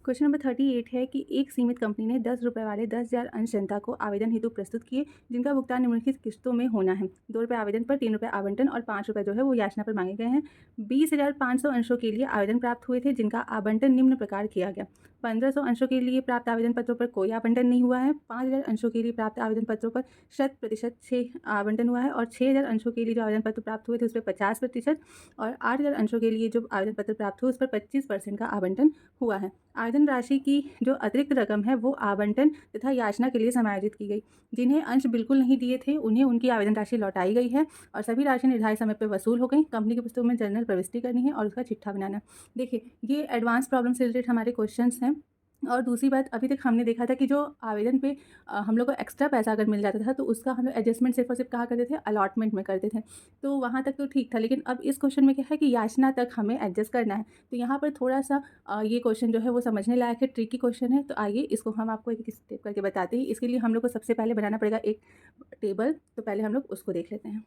Question number 38 है कि एक सीमित कंपनी ने 10 रुपये वाले 10,000 अंश जनता को आवेदन हेतु प्रस्तुत किए, जिनका भुगतान निम्नलिखित किस्तों में होना है। 2 रुपये आवेदन पर, 3 रुपये आवंटन और 5 रुपये जो है वो याचना पर मांगे गए हैं। 20,500 अंशों के लिए आवेदन प्राप्त हुए थे, जिनका आवंटन निम्न प्रकार किया गया। 1500 अंशों के लिए प्राप्त आवेदन पत्रों पर कोई आवंटन नहीं हुआ है। 5000 अंशों के लिए प्राप्त आवेदन पत्रों पर 100% 6 आवंटन हुआ है और 6000 अंशों के लिए जो आवेदन पत्र प्राप्त हुए थे उस पर 50% और 8000 अंशों के लिए जो आवेदन पत्र प्राप्त हुए उस पर 25% का आवंटन हुआ है। आवेदन राशि की जो अतिरिक्त रकम है वो आवंटन तथा याचना के लिए समायोजित की गई। जिन्हें अंश बिल्कुल नहीं दिए थे उन्हें उनकी आवेदन राशि लौटाई गई है और सभी राशि निर्धारित समय पर वसूल हो गई। कंपनी की पुस्तकों में जर्नल प्रविष्टि करनी है और उसका चिट्ठा बनाना। देखिए, ये एडवांस प्रॉब्लम से रिलेटेड हमारे क्वेश्चंस हैं। और दूसरी बात, अभी तक हमने देखा था कि जो आवेदन पे हम लोग को एक्स्ट्रा पैसा अगर मिल जाता था तो उसका हम लोग एडजस्टमेंट सिर्फ और सिर्फ कहाँ करते थे, अलॉटमेंट में करते थे। तो वहाँ तक तो ठीक था, लेकिन अब इस क्वेश्चन में क्या है कि याचना तक हमें एडजस्ट करना है। तो यहाँ पर थोड़ा-सा ये क्वेश्चन जो है वो समझने लायक है, ट्रिकी क्वेश्चन है। तो आइए इसको हम आपको एक-एक स्टेप करके बताते हैं। इसके लिए हम लोग को सबसे पहले बनाना पड़ेगा एक टेबल, तो पहले हम लोग उसको देख लेते हैं।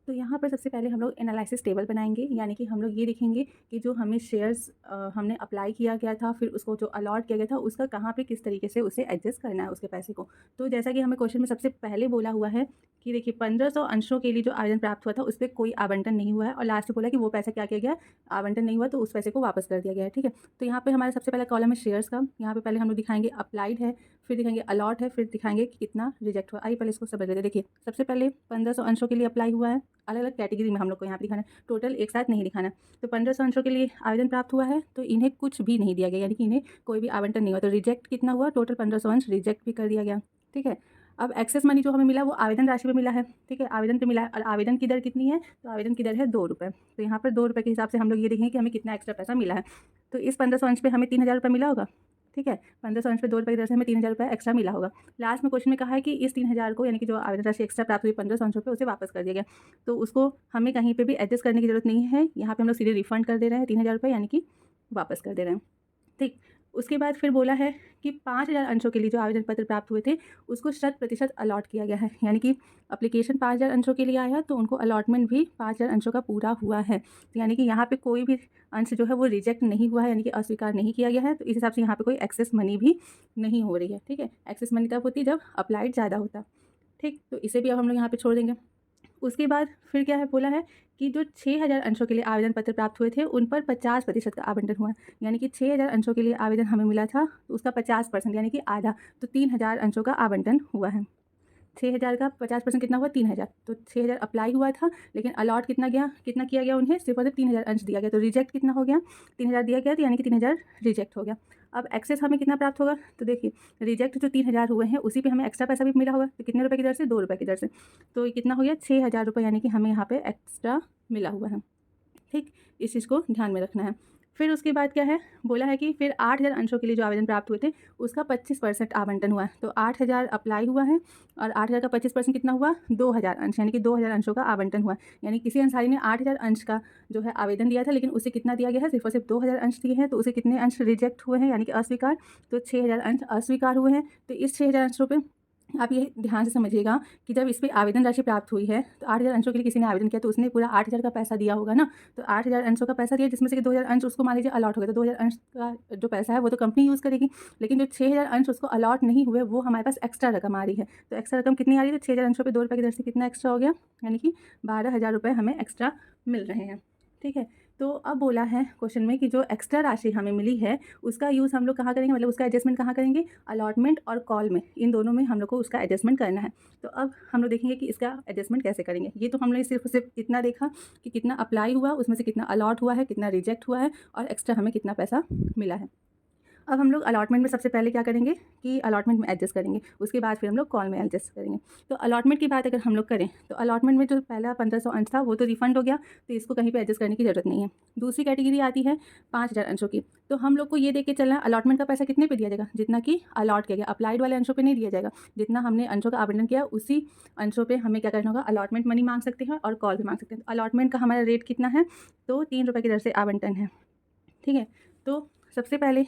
तो यहाँ पर सबसे पहले हम लोग एनालिसिस टेबल बनाएंगे, यानी कि हम लोग ये देखेंगे कि जो हमें शेयर्स हमने अप्लाई किया गया था, फिर उसको जो अलॉट किया गया था उसका कहाँ पे किस तरीके से उसे एडजस्ट करना है उसके पैसे को। तो जैसा कि हमें क्वेश्चन में सबसे पहले बोला हुआ है कि देखिए 1500 अंशों के लिए जो आवेदन प्राप्त हुआ था उस पर कोई आवंटन नहीं हुआ है और लास्ट में बोला कि वो पैसा क्या किया गया, आवंटन नहीं हुआ तो उस पैसे को वापस कर दिया गया है। ठीक है, तो यहाँ पे हमारा सबसे पहला कॉलम है शेयर्स का। यहाँ पे पहले हम लोग दिखाएंगे अप्लाइड है, फिर दिखाएंगे अलॉट है, फिर दिखाएंगे कि कितना रिजेक्ट हुआ। आइए पहले इसको समझ लेते हैं। देखिए, सबसे पहले 1500 अंशों के लिए अप्लाई हुआ है, अलग-अलग कैटेगरी में हम लोग को यहाँ पे दिखाना है, टोटल एक साथ नहीं दिखाना है। तो 1500 अंशों के लिए आवेदन प्राप्त हुआ है तो इन्हें कुछ भी नहीं दिया गया, यानी कि इन्हें कोई भी आवंटन नहीं हुआ। तो रिजेक्ट कितना हुआ, टोटल 1500 अंश रिजेक्ट भी कर दिया गया। ठीक है, अब एक्सेस मनी जो हमें मिला वो आवेदन राशि पे मिला है। ठीक है, आवेदन पे मिला है और आवेदन की दर कितनी है, तो आवेदन की दर है 2 रुपये। तो यहाँ पर 2 रुपये के हिसाब से हम लोग ये देखेंगे कि हमें कितना एक्स्ट्रा पैसा मिला है। तो इस 1500 अंश पे हमें 3000 रुपये मिला होगा। ठीक है, 1500 अंश पे 2 रुपये की दर से हमें 3000 रुपये एक्स्ट्रा मिला होगा। लास्ट में क्वेश्चन में कहा है कि इस 3000 को, यानी कि जो आवेदन राशि एक्स्ट्रा प्राप्त हुई 1500 अंशों पे, उसे वापस कर दिया गया। तो उसको हमें कहीं पे भी एडजस्ट करने की ज़रूरत नहीं है। यहाँ पे हम लोग सीधे रिफंड कर दे रहे हैं 3000 रुपये, यानी कि वापस कर दे रहे हैं। ठीक, उसके बाद फिर बोला है कि 5000 अंशों के लिए जो आवेदन पत्र प्राप्त हुए थे उसको 100% अलॉट किया गया है, यानी कि एप्लीकेशन 5000 अंशों के लिए आया तो उनको अलॉटमेंट भी 5000 अंशों का पूरा हुआ है। तो यानी कि यहाँ पे कोई भी अंश जो है वो रिजेक्ट नहीं हुआ है, यानी कि अस्वीकार नहीं किया गया है। तो इस हिसाब से यहाँ पे कोई एक्सेस मनी भी नहीं हो रही है। ठीक है, एक्सेस मनी तब होती जब अप्लाइड ज़्यादा होता। ठीक, तो इसे भी अब हम लोग यहाँ पे छोड़ देंगे। उसके बाद फिर क्या है, बोला है कि जो 6000 अंशों के लिए आवेदन पत्र प्राप्त हुए थे उन पर 50% का आवंटन हुआ, यानी कि 6000 अंशों के लिए आवेदन हमें मिला था तो उसका 50% यानी कि आधा, तो 3000 अंशों का आवंटन हुआ है। 6000 का 50% कितना हुआ, 3000। तो 6000 अप्लाई हुआ था, लेकिन अलॉट कितना गया, कितना किया गया उन्हें, सिर्फ और सिर्फ 3000 अंश दिया गया। तो रिजेक्ट कितना हो गया, 3000 दिया गया, तो यानी कि 3000 रिजेक्ट हो गया। अब एक्सेस हमें कितना प्राप्त होगा, तो देखिए रिजेक्ट जो 3000 हुए हैं उसी पे हमें एक्स्ट्रा पैसा भी मिला होगा। तो कितने रुपये की दर से, 2 रुपये की दर से। तो ये कितना हो गया, 6000 रुपये, यानी कि हमें यहाँ पे एक्स्ट्रा मिला हुआ है। ठीक, इस चीज़ को ध्यान में रखना है। फिर उसके बाद क्या है, बोला है कि फिर 8000 अंशों के लिए जो आवेदन प्राप्त हुए थे उसका 25% आवंटन हुआ है। तो 8000 अप्लाई हुआ है और 8000 का 25% कितना हुआ, 2000 अंश, यानी कि 2000 अंशों का आवंटन हुआ। यानी किसी अंसारी ने 8000 अंश का जो है आवेदन दिया था, लेकिन उसे कितना दिया गया है, सिर्फ और सिर्फ 2000 अंश दिए हैं। तो उसे कितने अंश रिजेक्ट हुए हैं, यानी कि अस्वीकार। तो 6000 अंश अस्वीकार हुए हैं। तो इस 6000 अंशों पे आप ये ध्यान से समझिएगा कि जब इस पे आवेदन राशि प्राप्त हुई है तो 8000 अंशों के लिए किसी ने आवेदन किया तो उसने पूरा 8000 का पैसा दिया होगा ना। तो 8000 अंशों का पैसा दिया, जिसमें से कि 2000 अंश उसको मान लीजिए अलॉट हो गया। तो 2000 अंश का जो पैसा है वो तो कंपनी यूज़ करेगी, लेकिन जो 6000 अंश उसको अलॉट नहीं हुए वो हमारे पास एक्स्ट्रा रकम आ रही है। तो एक्स्ट्रा रकम कितनी आ रही है, तो 6000 अंशों पे 2 रुपये की दर से कितना एक्स्ट्रा हो गया, यानी कि 12000 रुपये हमें एक्स्ट्रा मिल रहे हैं। ठीक है, तो अब बोला है क्वेश्चन में कि जो एक्स्ट्रा राशि हमें मिली है उसका यूज़ हम लोग कहाँ करेंगे, मतलब उसका एडजस्टमेंट कहाँ करेंगे, अलॉटमेंट और कॉल में, इन दोनों में हम लोग को उसका एडजस्टमेंट करना है। तो अब हम लोग देखेंगे कि इसका एडजस्टमेंट कैसे करेंगे। ये तो हम लोग सिर्फ इतना देखा कि कितना अप्लाई हुआ, उसमें से कितना अलॉट हुआ है, कितना रिजेक्ट हुआ है और एक्स्ट्रा हमें कितना पैसा मिला है। अब हम लोग अलॉटमेंट में सबसे पहले क्या करेंगे कि अलॉटमेंट में एडजस्ट करेंगे, उसके बाद फिर हम लोग कॉल में एडजस्ट करेंगे। तो अलॉटमेंट की बात अगर हम लोग करें तो अलॉटमेंट में जो पहला 1500 अंश था वो तो रिफंड हो गया, तो इसको कहीं पे एडजस्ट करने की ज़रूरत नहीं है। दूसरी कैटेगरी आती है 5000 अंशों की। तो हम लोग को ये देख के चलना है अलॉटमेंट का पैसा कितने पे दिया जाएगा, जितना कि अलॉट किया गया, अप्लाइड वाले अंशों पे नहीं दिया जाएगा। जितना हमने अंशों का आवंटन किया उसी अंशों पे हमें क्या करना होगा, अलॉटमेंट मनी मांग सकते हैं और कॉल भी मांग सकते हैं। तो अलॉटमेंट का हमारा रेट कितना है, तो 3 रुपये की दर से आवंटन है। ठीक है, तो सबसे पहले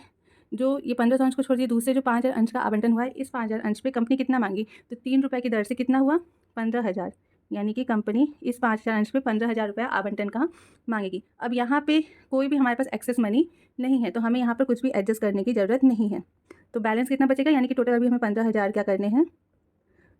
जो ये 1500 अंश को छोड़ दिए, दूसरे जो 5000 अंश का आवंटन हुआ है, इस 5000 अंश पे कंपनी कितना मांगी, तो 3 रुपये की दर से कितना हुआ, 15000। यानी कि कंपनी इस 5,000 अंश पे 15,000 रुपया आवंटन का मांगेगी। अब यहाँ पे कोई भी हमारे पास एक्सेस मनी नहीं है, तो हमें यहाँ पर कुछ भी एडजस्ट करने की ज़रूरत नहीं है। तो बैलेंस कितना बचेगा, यानी कि टोटल अभी हमें 15,000 क्या करने हैं,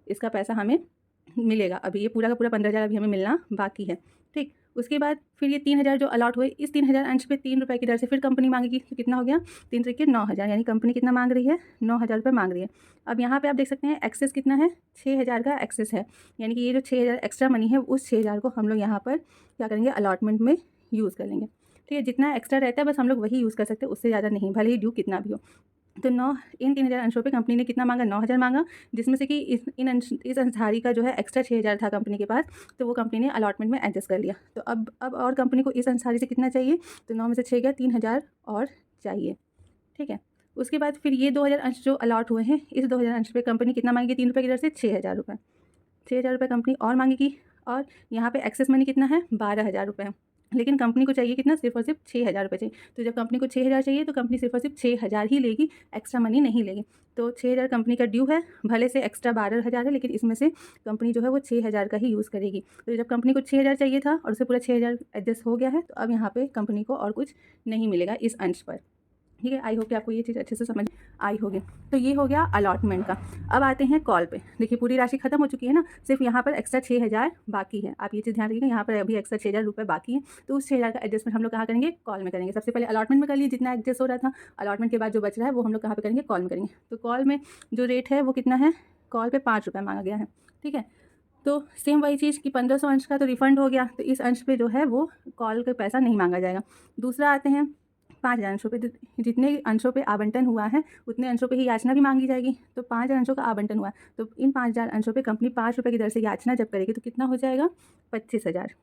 इसका पैसा हमें मिलेगा। अभी ये पूरा का पूरा 15,000 अभी हमें मिलना बाकी है, ठीक। उसके बाद फिर ये 3,000 जो अलॉट हुए, इस 3,000 अंश पे 3 रुपये की दर से फिर कंपनी मांगेगी। तो कितना हो गया, 3 3 9,000, यानी कंपनी कितना मांग रही है, 9,000 रुपये मांग रही है। अब यहाँ पे आप देख सकते हैं एक्सेस कितना है, 6,000 का एक्सेस है, यानी कि ये जो 6,000 एक्स्ट्रा मनी है उस 6,000 को हम लोग यहाँ पर क्या करेंगे, अलॉटमेंट में यूज़ कर लेंगे, ठीक है। जितना एक्स्ट्रा रहता है बस हम लोग वही यूज़ कर सकते हैं, उससे ज़्यादा नहीं, भले ही ड्यू कितना भी हो। तो इन 3,000 अंशों पे कंपनी ने कितना मांगा, 9,000 मांगा, जिसमें से कि इस अंशधारी का जो है एक्स्ट्रा 6,000 था कंपनी के पास, तो वो कंपनी ने अलॉटमेंट में एडजस्ट कर लिया। तो अब और कंपनी को इस अंशधारी से कितना चाहिए, तो 9 में से 6 गया, 3,000 और चाहिए, ठीक है। उसके बाद फिर ये 2,000 अंश जो अलॉट हुए हैं, इस 2,000 अंश पे कंपनी कितना मांगेगी, 3 रुपये की दर से 6,000 रुपये, 6,000 रुपये कंपनी और मांगेगी। और यहाँ पे एक्सेस मनी कितना है, 12,000 रुपये, लेकिन कंपनी को चाहिए कितना, सिर्फ और सिर्फ 6,000 रुपये चाहिए। तो जब कंपनी को 6,000 चाहिए तो कंपनी सिर्फ और सिर्फ 6,000 ही लेगी, एक्स्ट्रा मनी नहीं लेगी। तो 6,000 कंपनी का ड्यू है, भले से एक्स्ट्रा 12,000 है, लेकिन इसमें से कंपनी जो है वो 6,000 का ही यूज़ करेगी। तो जब कंपनी को 6,000 चाहिए था और उसे पूरा 6,000 एडजस्ट हो गया है, तो अब यहाँ पे कंपनी को और कुछ नहीं मिलेगा इस अंश पर, ठीक है। आई होप कि आपको ये चीज़ अच्छे से समझ आई होगी। तो ये हो गया अलॉटमेंट का। अब आते हैं कॉल पे। देखिए पूरी राशि खत्म हो चुकी है ना, सिर्फ यहाँ पर एक्स्ट्रा 6,000 बाकी है। आप ये चीज़ ध्यान रखिएगा, यहाँ पर अभी एक्स्ट्रा 6,000 रुपये बाकी है, तो उस 6,000 का एडजस्टमेंट हम लोग कहाँ करेंगे, कॉल में करेंगे। सबसे पहले अलॉटमेंट में कर लिए जितना एडजस्ट हो रहा था, अलॉटमेंट के बाद जो बच रहा है वो हम लोग कहाँ पर करेंगे, कॉल में करेंगे। तो कॉल में जो रेट है वो कितना है, कॉल पर 5 रुपये मांगा गया है, ठीक है। तो सेम वही चीज़ कि 1,500 अंश का तो रिफ़ंड हो गया, तो इस अंश पे जो है वो कॉल का पैसा नहीं मांगा जाएगा। दूसरा आते हैं 5,000 अंशों पे, जितने अंशों पे आवंटन हुआ है उतने अंशों पे ही याचना भी मांगी जाएगी। तो 5,000 अंशों का आवंटन हुआ है, तो इन 5,000 अंशों पे कंपनी 5 रुपये की दर से याचना जब करेगी तो कितना हो जाएगा, 25,000,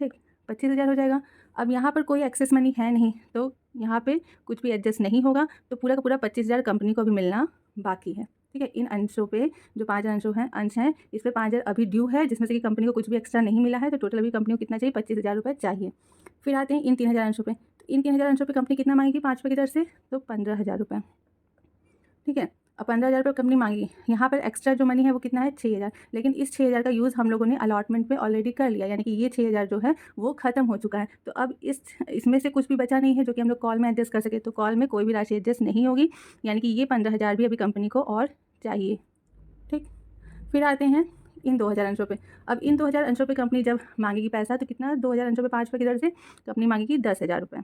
ठीक, 25,000 हो जाएगा। अब यहाँ पर कोई एक्सेस मनी है नहीं, तो यहाँ पे कुछ भी एडजस्ट नहीं होगा, तो पूरा का पूरा 25,000 कंपनी को भी मिलना बाकी है, ठीक है। इन अंशों पे जो 5,000 अंश हैं इस पर 5,000 अभी ड्यू है, जिसमें से कि कंपनी को कुछ भी एक्स्ट्रा नहीं मिला है, तो टोटल अभी कंपनी को कितना चाहिए, 25,000 रुपये चाहिए। फिर आते हैं इन 3,000 अंशों पे। तो इन 3,000 अंशों पे कंपनी कितना मांगेगी 5 रुपये की दर से, तो 15,000 रुपये, ठीक है। अब 15,000 रुपये कंपनी मांगी, यहाँ पर एक्स्ट्रा जो मनी है वो कितना है, 6,000, लेकिन इस 6,000 का यूज़ हम लोगों ने अलॉटमेंट में ऑलरेडी कर लिया, यानी कि ये 6,000 जो है वो ख़त्म हो चुका है। तो अब इसमें से कुछ भी बचा नहीं है जो कि हम लोग कॉल में एडजस्ट कर सके, तो कॉल में कोई भी राशि एडजस्ट नहीं होगी, यानी कि ये 15,000 भी अभी कंपनी को और चाहिए, ठीक। फिर आते हैं इन 2,000 अंशों पे। अब इन 2,000 अंशों पे कंपनी जब मांगेगी पैसा, तो कितना, 2,000 अंशों पे 5 रुपये की दर से कंपनी मांगेगी 10,000 रुपये,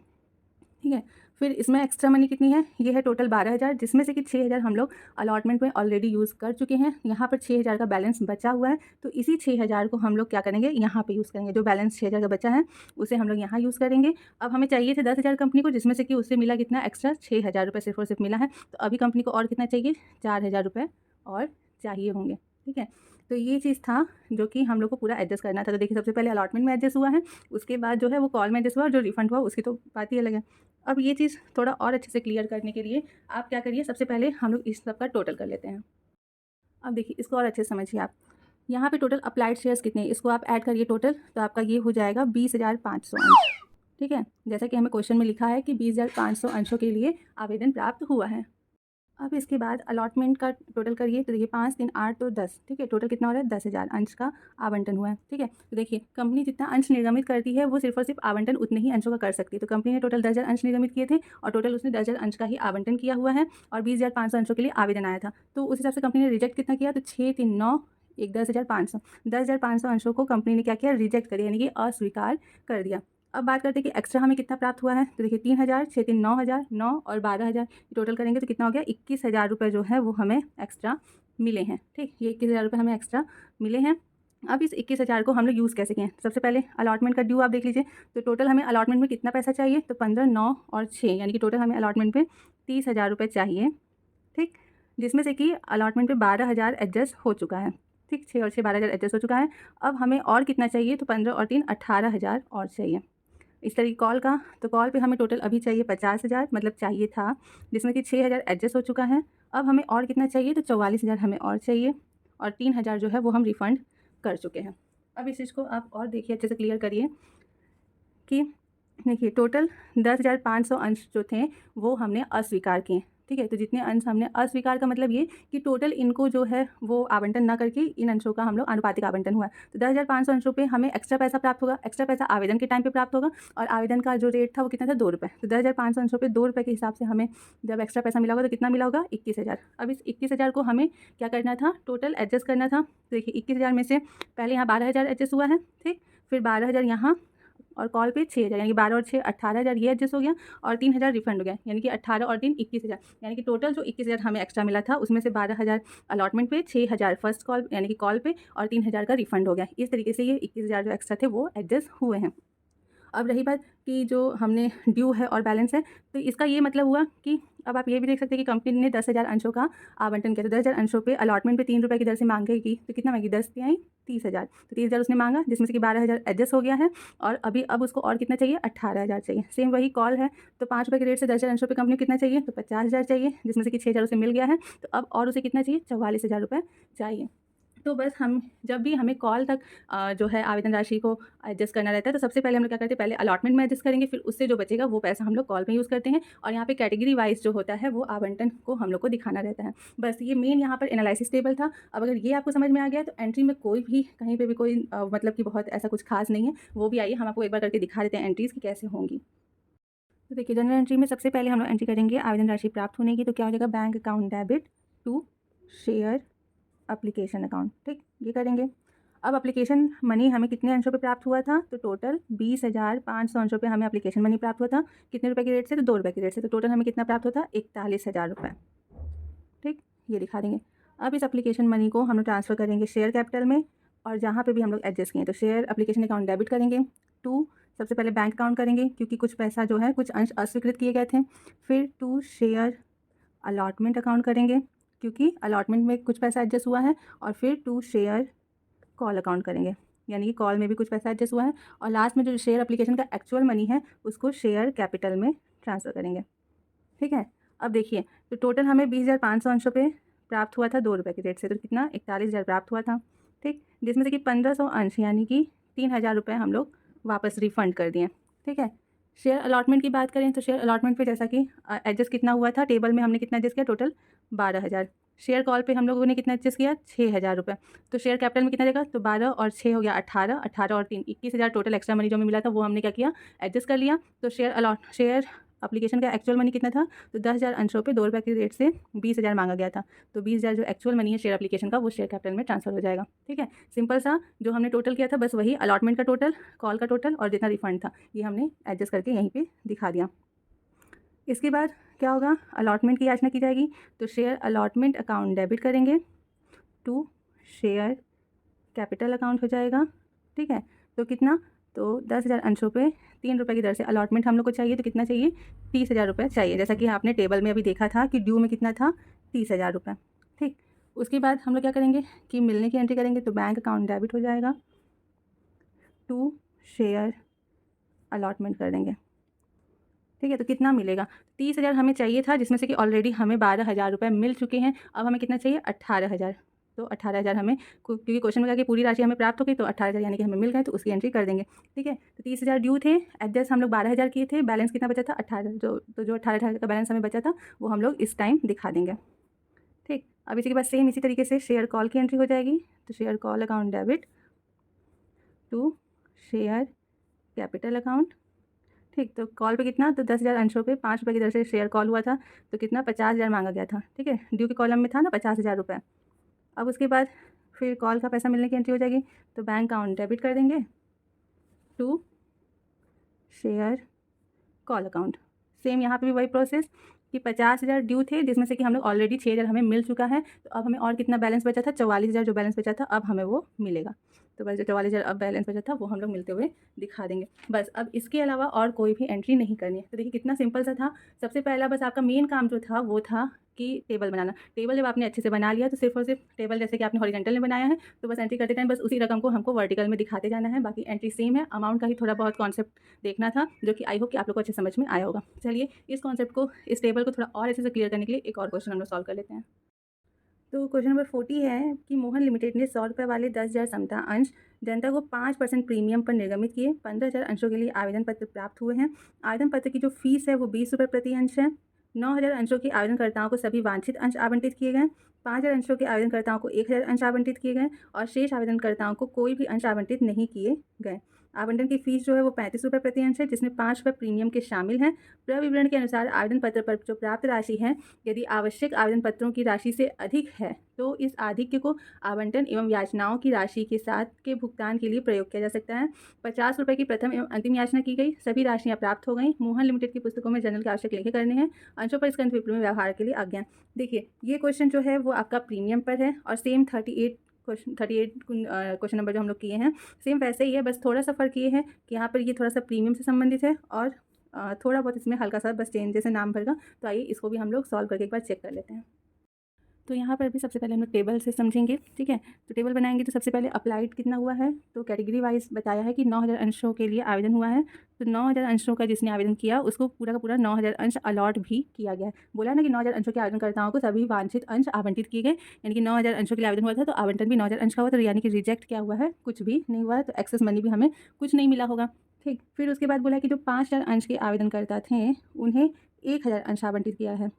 ठीक है। फिर इसमें एक्स्ट्रा मनी कितनी है, ये है टोटल 12,000, जिसमें से कि 6,000 हम लोग अलॉटमेंट में ऑलरेडी यूज़ कर चुके हैं। यहाँ पर 6,000 का बैलेंस बचा हुआ है, तो इसी 6,000 को हम लोग क्या करेंगे, यहाँ पे यूज़ करेंगे। जो बैलेंस 6,000 का बचा है उसे हम लोग यहाँ यूज़ करेंगे। अब हमें चाहिए थे 10,000 कंपनी को, जिसमें से कि उससे मिला कितना, एक्स्ट्रा 6,000 रुपये सिर्फ और सिर्फ मिला है। तो अभी कंपनी को और कितना चाहिए, 4,000 रुपये और चाहिए होंगे, ठीक है। तो ये चीज़ था जो कि हम लोग को पूरा एडजस्ट करना था। तो देखिए सबसे पहले अलॉटमेंट में एडजस्ट हुआ है, उसके बाद जो है वो कॉल में एडजस्ट हुआ, और जो रिफंड हुआ उसकी तो बात ही अलग है। अब ये चीज़ थोड़ा और अच्छे से क्लियर करने के लिए आप क्या करिए, सबसे पहले हम लोग इस सब का टोटल कर लेते हैं। अब देखिए इसको और अच्छे से समझिए आप। यहाँ पे टोटल अप्लाइड शेयर्स कितने हैं, इसको आप ऐड करिए टोटल, तो आपका ये हो जाएगा 20,500 अंश, ठीक है। जैसा कि हमें क्वेश्चन में लिखा है कि 20,500 अंशों के लिए आवेदन प्राप्त हुआ है। अब इसके बाद अलॉटमेंट का टोटल करिए, तो देखिए 5 3 8 तो 10, ठीक है। टोटल कितना हो रहा है, 10,000 अंश का आवंटन हुआ है, ठीक है। तो देखिए कंपनी जितना अंश निर्गमित करती है वो सिर्फ और सिर्फ आवंटन उतने ही अंशों का कर सकती है। तो कंपनी ने टोटल 10,000 अंश निर्गमित किए थे, और टोटल उसने 10,000 अंश का ही आवंटन किया हुआ है, और 20,500 अंशों के लिए आवेदन आया था। तो उस हिसाब से कंपनी ने रिजेक्ट कितना किया, तो 6 3 9 एक 10,500, 10,500 अंशों को कंपनी ने क्या किया, रिजेक्ट कर दिया, यानी कि अस्वीकार कर दिया। अब बात करते हैं कि एक्स्ट्रा हमें कितना प्राप्त हुआ है। तो देखिए 3,000, 6 3 9,000, 9 और 12,000 टोटल करेंगे तो कितना हो गया, 21,000 रुपये जो है वो हमें एक्स्ट्रा मिले हैं, ठीक। ये 21,000 रुपये हमें एक्स्ट्रा मिले हैं। अब इस 21,000 को हम लोग यूज़ कैसे किए, सबसे पहले अलॉटमेंट का ड्यू आप देख लीजिए। तो टोटल हमें अलॉटमेंट में कितना पैसा चाहिए, तो 15 9 और 6, यानी कि टोटल हमें अलॉटमेंट में 30,000 रुपये चाहिए, ठीक। जिसमें से कि अलॉटमेंट पे 12,000 एडजस्ट हो चुका है, ठीक। 6 और 6 12,000 एडजस्ट हो चुका है। अब हमें और कितना चाहिए, तो 15 और 3 18,000 और चाहिए। इस तरीके कॉल का, तो कॉल पे हमें टोटल अभी चाहिए 50,000, मतलब चाहिए था, जिसमें कि 6,000 एडजस्ट हो चुका है। अब हमें और कितना चाहिए, तो 44,000 हमें और चाहिए, और 3,000 जो है वो हम रिफ़ंड कर चुके हैं। अब इस चीज़ को आप और देखिए, अच्छे से क्लियर करिए कि देखिए टोटल 10,500 अंश जो थे वो हमने अस्वीकार किए, ठीक ठीक है। तो जितने अंश हमने अस्वीकार का मतलब ये कि टोटल इनको जो है वो आवंटन ना करके इन अंशों का हम लोग आनुपातिक आवंटन हुआ। तो 10,500 अंशों पे हमें एक्स्ट्रा पैसा प्राप्त होगा। एक्स्ट्रा पैसा आवेदन के टाइम पे प्राप्त होगा और आवेदन का जो रेट था वो कितना था, 2 रुपये। तो 10,500 अंशों पे 2 रुपये के हिसाब से हमें जब एक्स्ट्रा पैसा मिला होगा तो कितना मिला होगा, 21,000। अब इस 21,000 को हमें क्या करना था, टोटल एडजस्ट करना था। तो देखिए 21,000 में से पहले यहाँ 12,000 एडजस्ट हुआ है, ठीक। फिर 12,000 यहाँ और कॉल पे 6,000, यानी कि 12 और 6 18,000 ये एडजस्ट हो गया और 3,000 रिफंड हो गया, यानी कि 18 और 3 21,000। यानी कि टोटल जो 21,000 हमें एक्स्ट्रा मिला था उसमें से 12,000 अलॉटमेंट पे, 6,000 फर्स्ट कॉल यानी कि कॉल पे और 3,000 का रिफंड हो गया। इस तरीके से ये 21,000 जो एक्स्ट्रा थे वो एडजस्ट हुए हैं। अब रही बात कि जो हमने ड्यू है और बैलेंस है, तो इसका ये मतलब हुआ कि अब आप ये भी देख सकते हैं कि कंपनी ने 10,000 अंशों का आवंटन किया। तो 10,000 अंशों पे अलॉटमेंट पे 3 रुपये की दर से मांगेगी, तो कितना मांगी, 10 आई 30,000। तो 30,000 उसने मांगा, जिसमें से कि 12,000 एडजस्ट हो गया है और अभी अब उसको और कितना चाहिए, 18,000 चाहिए। सेम वही कॉल है, तो 5 रुपये के रेट से 10,000 अंशों पे कंपनी को कितना चाहिए, तो 50,000 चाहिए, जिसमें से कि 6,000 उसे मिल गया है। तो अब और उसे कितना चाहिए, 44,000 रुपये चाहिए। तो बस हम जब भी हमें कॉल तक जो है आवेदन राशि को एडजस्ट करना रहता है, तो सबसे पहले हम लोग क्या करते हैं, पहले अलॉटमेंट में एडजस्ट करेंगे, फिर उससे जो बचेगा वो पैसा हम लोग कॉल में यूज़ करते हैं और यहाँ पे कैटेगरी वाइज जो होता है वो आवंटन को हम लोग को दिखाना रहता है। बस ये मेन यहाँ पर एनालिसिस टेबल था। अब अगर ये आपको समझ में आ गया तो एंट्री में कोई भी कहीं पर भी कोई मतलब कि बहुत ऐसा कुछ खास नहीं है, वो भी आइए हम आपको एक बार करके दिखा देते हैं एंट्रीज़ की कैसे होंगी। तो देखिए जनरल एंट्री में सबसे पहले हम लोग एंट्री करेंगे आवेदन राशि प्राप्त होने की। तो क्या हो जाएगा, bank account debit to share application account, ठीक, ये करेंगे। अब एप्लीकेशन मनी हमें कितने अंशों पे प्राप्त हुआ था, तो टोटल 20,500 अंशों पे हमें एप्लीकेशन मनी प्राप्त हुआ था। कितने रुपए की रेट से, तो 2 रुपये की रेट से। तो टोटल हमें कितना प्राप्त होता, 41,000 रुपये, ठीक, ये दिखा देंगे। अब इस एप्लीकेशन मनी को हम लोग ट्रांसफ़र करेंगे शेयर कैपिटल में और जहाँ पे भी हम लोग एडजस्ट किए, तो शेयर एप्लीकेशन अकाउंट डेबिट करेंगे टू, सबसे पहले बैंक अकाउंट करेंगे क्योंकि कुछ पैसा जो है कुछ अंश अस्वीकृत किए गए थे। फिर टू शेयर अलॉटमेंट अकाउंट करेंगे क्योंकि अलॉटमेंट में कुछ पैसा एडजस्ट हुआ है। और फिर टू शेयर कॉल अकाउंट करेंगे, यानी कि कॉल में भी कुछ पैसा एडजस्ट हुआ है। और लास्ट में जो शेयर एप्लीकेशन का एक्चुअल मनी है उसको शेयर कैपिटल में ट्रांसफ़र करेंगे, ठीक है। अब देखिए तो टोटल हमें 20,500 अंशों पे प्राप्त हुआ था 2 रुपये की रेट से, तो कितना 41,000 प्राप्त हुआ था, ठीक, जिसमें से कि 1,500 अंश यानी कि 3,000 रुपये हम लोग वापस रिफ़ंड कर दिए, ठीक है। शेयर अलॉटमेंट की बात करें तो शेयर अलॉटमेंट पे जैसा कि एडजस्ट कितना हुआ था, टेबल में हमने कितना एडजस्ट किया, टोटल 12,000। शेयर कॉल पे हम लोगों ने कितना एडजस्ट किया, 6,000 रुपये। तो शेयर कैपिटल में कितना देगा, तो 12 और 6 हो गया 18, 18 और 3 21,000 टोटल एक्स्ट्रा मनी जो हमें मिला था वो हमने क्या किया, एडजस्ट कर लिया। तो शेयर एप्लीकेशन का एक्चुअल मनी कितना था, तो 10,000 अंशों पे 2 रुपये की रेट से 20,000 मांगा गया था। तो 20,000 जो एक्चुअल मनी है शेयर एप्लीकेशन का वो शेयर कैपिटल में ट्रांसफ़र हो जाएगा, ठीक है। सिंपल सा जो हमने टोटल किया था बस वही अलॉटमेंट का टोटल, कॉल का टोटल और जितना रिफंड था ये हमने एडजस्ट करके यहीं पे दिखा दिया। इसके बाद क्या होगा, अलॉटमेंट की याचना की जाएगी। तो शेयर अलॉटमेंट अकाउंट डेबिट करेंगे टू शेयर कैपिटल अकाउंट हो जाएगा, ठीक है। तो कितना, तो 10,000 अंशों पे 3 रुपये की दर से अलॉटमेंट हम लोग को चाहिए, तो कितना चाहिए, 30,000 रुपये चाहिए। जैसा कि आपने टेबल में अभी देखा था कि ड्यू में कितना था, 30,000 रुपये, ठीक। उसके बाद हम लोग क्या करेंगे कि मिलने की एंट्री करेंगे। तो बैंक अकाउंट डेबिट हो जाएगा टू शेयर अलॉटमेंट कर देंगे, ठीक है। तो कितना मिलेगा, 30,000 हमें चाहिए था, जिसमें से कि ऑलरेडी हमें 12,000 रुपये मिल चुके हैं। अब हमें कितना चाहिए, 18,000। तो 18,000 हमें क्योंकि क्वेश्चन में कहा कि पूरी राशि हमें प्राप्त हो गई, तो 18,000 यानी कि हमें मिल गए, तो उसकी एंट्री कर देंगे, ठीक है। तो 30,000 ड्यू थे, एडजस्ट हम लोग 12,000 किए थे, बैलेंस कितना बचा था, 18। जो 18,000 का बैलेंस हमें बचा था वो हम लोग इस टाइम दिखा देंगे, ठीक। अब इसी के बाद सेम इसी तरीके से शेयर कॉल की एंट्री हो जाएगी। तो share call account debit to share capital account, ठीक। तो कॉल पे कितना, तो 10,000 अंशों पे 5 रुपये की दर से शेयर कॉल हुआ था, तो कितना 50,000 मांगा गया था, ठीक है। ड्यू के कॉलम में था ना 50,000 रुपये। अब उसके बाद फिर कॉल का पैसा मिलने की एंट्री हो जाएगी। तो बैंक अकाउंट डेबिट कर देंगे to share call account. Same यहाँ पे भी वही प्रोसेस कि 50,000 ड्यू थे, जिसमें से कि हम लोग ऑलरेडी 6,000 हमें मिल चुका है। तो अब हमें और कितना बैलेंस बचा था, 44,000 जो बैलेंस बचा था अब हमें वो मिलेगा। तो बस जो 44,000 अब बैलेंस बचा था वो हम लोग मिलते हुए दिखा देंगे। बस अब इसके अलावा और कोई भी एंट्री नहीं करनी है। तो देखिए कितना सिंपल सा था। सबसे पहला बस आपका मेन काम जो था वो था कि टेबल बनाना। टेबल जब आपने अच्छे से बना लिया तो सिर्फ और सिर्फ टेबल जैसे कि आपने हॉरिजॉन्टल में बनाया है, तो बस एंट्री करते टाइम बस उसी रकम को हमको वर्टिकल में दिखाते जाना है। बाकी एंट्री सेम है। अमाउंट का ही थोड़ा बहुत कॉन्सेप्ट देखना था, जो कि आई होप कि आप लोग को अच्छे समझ में आया होगा। चलिए इस कॉन्सेप्ट को, इस टेबल को थोड़ा और अच्छे से क्लियर करने के लिए एक और क्वेश्चन हम लोग सॉल्व कर लेते हैं। तो क्वेश्चन नंबर 40 है कि मोहन लिमिटेड ने 100 रुपये वाले 10,000 समता अंश जनता को 5% प्रीमियम पर निर्गमित किए। 15,000 अंशों के लिए आवेदन पत्र प्राप्त हुए हैं। आवेदन पत्र की जो फीस है वो 20 रुपये प्रति अंश है। 9,000 अंशों के आवेदनकर्ताओं को सभी वांछित अंश आवंटित किए गए। 5,000 अंशों के आवेदनकर्ताओं को 1,000 अंश आवंटित किए गए और शेष आवेदनकर्ताओं को कोई भी अंश आवंटित नहीं किए गए। आवंटन की फीस जो है वो 35 रुपये प्रति अंश है, जिसमें 5 रुपये प्रीमियम के शामिल हैं। प्रविवरण के अनुसार आवेदन पत्र पर जो प्राप्त राशि है, यदि आवश्यक आवेदन पत्रों की राशि से अधिक है तो इस आधिक्य को आवंटन एवं याचनाओं की राशि के साथ के भुगतान के लिए प्रयोग किया जा सकता है। 50 रुपये की प्रथम एवं अंतिम याचना की गई, सभी राशियां प्राप्त हो गई। मोहन लिमिटेड की पुस्तकों में जनरल के आवश्यक लेखे करने हैं। अंशों पर स्कंद विप्लव में व्यवहार के लिए आज्ञा। देखिए, ये क्वेश्चन जो है वो आपका प्रीमियम पर है और सेम 38 क्वेश्चन नंबर जो हम लोग किए हैं सेम वैसे ही है, बस थोड़ा सा फ़र्क ये है कि यहाँ पर ये थोड़ा सा प्रीमियम से संबंधित है और थोड़ा बहुत इसमें हल्का सा बस चेंज जैसे नाम भर का। तो आइए इसको भी हम लोग सॉल्व करके एक बार चेक कर लेते हैं। तो यहाँ पर भी सबसे पहले हम लोग टेबल से समझेंगे, ठीक है। तो टेबल बनाएंगे तो सबसे पहले अप्लाइड कितना हुआ है, तो कैटेगरी वाइज बताया है कि 9,000 अंशों के लिए आवेदन हुआ है। तो 9,000 अंशों का जिसने आवेदन किया उसको पूरा का पूरा 9,000 अंश अलॉट भी किया गया है। बोला ना कि 9,000 अंशों के आवेदनकर्ताओं को सभी वांछित अंश आवंटित किए गए, यानी कि 9,000 अंशों के लिए आवेदन हुआ था तो आवंटन भी 9,000 अंश का हुआ, तो यानी कि रिजेक्ट क्या हुआ है, कुछ भी नहीं हुआ है। तो एक्सेस मनी भी हमें कुछ नहीं मिला होगा, ठीक। फिर उसके बाद बोला कि जो 5,000 अंश के आवेदनकर्ता थे उन्हें 1,000 अंश आवंटित किया है।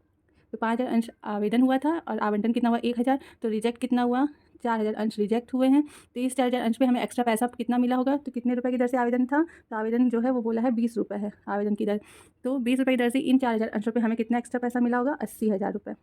तो 5,000 अंश आवेदन हुआ था और आवंटन कितना हुआ 1,000, तो रिजेक्ट कितना हुआ 4,000 अंश रिजेक्ट हुए हैं। तो इस 4,000 अंश पे हमें एक्स्ट्रा पैसा कितना मिला होगा, तो कितने रुपए की दर से आवेदन था, तो आवेदन जो है वो बोला है 20 रुपये है आवेदन की दर। तो 20 रुपये की दर से इन 4,000 अंशों पे हमें कितना एक्स्ट्रा पैसा मिला होगा 80,000 रुपये,